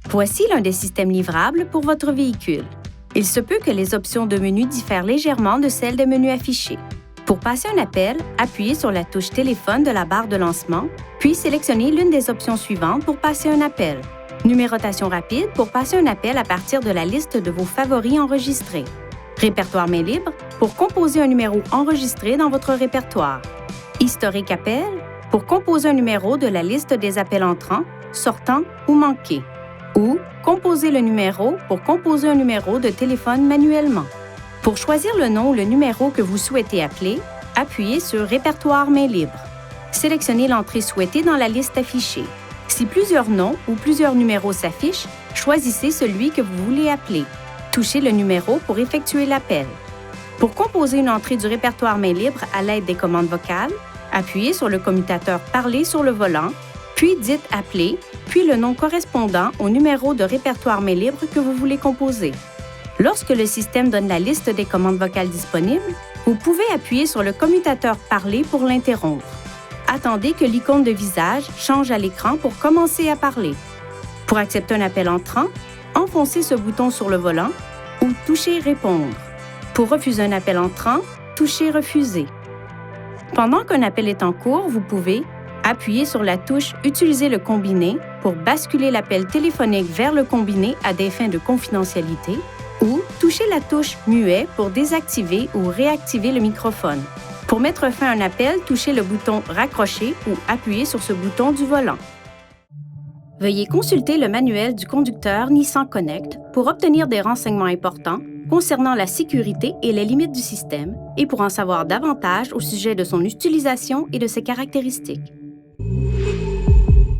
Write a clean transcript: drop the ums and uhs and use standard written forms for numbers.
Voici l'un des systèmes livrables pour votre véhicule. Il se peut que les options de menu diffèrent légèrement de celles des menus affichés. Pour passer un appel, appuyez sur la touche téléphone de la barre de lancement, puis sélectionnez l'une des options suivantes pour passer un appel. Numérotation rapide pour passer un appel à partir de la liste de vos favoris enregistrés. Répertoire main libre pour composer un numéro enregistré dans votre répertoire. Historique appel pour composer un numéro de la liste des appels entrants, sortants ou manqués. Ou composer le numéro pour composer un numéro de téléphone manuellement. Pour choisir le nom ou le numéro que vous souhaitez appeler, appuyez sur Répertoire main libre. Sélectionnez l'entrée souhaitée dans la liste affichée. Si plusieurs noms ou plusieurs numéros s'affichent, choisissez celui que vous voulez appeler. Touchez le numéro pour effectuer l'appel. Pour composer une entrée du répertoire main libre à l'aide des commandes vocales, appuyez sur le commutateur « Parler » sur le volant, puis dites « Appeler », puis le nom correspondant au numéro de répertoire main libre que vous voulez composer. Lorsque le système donne la liste des commandes vocales disponibles, vous pouvez appuyer sur le commutateur « Parler » pour l'interrompre. Attendez que l'icône de visage change à l'écran pour commencer à parler. Pour accepter un appel entrant, enfoncez ce bouton sur le volant ou touchez « Répondre ». Pour refuser un appel entrant, touchez « Refuser ». Pendant qu'un appel est en cours, vous pouvez appuyer sur la touche « Utiliser le combiné » pour basculer l'appel téléphonique vers le combiné à des fins de confidentialité ou toucher la touche « Muet » pour désactiver ou réactiver le microphone. Pour mettre fin à un appel, touchez le bouton « Raccrocher » ou appuyez sur ce bouton du volant. Veuillez consulter le manuel du conducteur Nissan Connect pour obtenir des renseignements importants concernant la sécurité et les limites du système et pour en savoir davantage au sujet de son utilisation et de ses caractéristiques.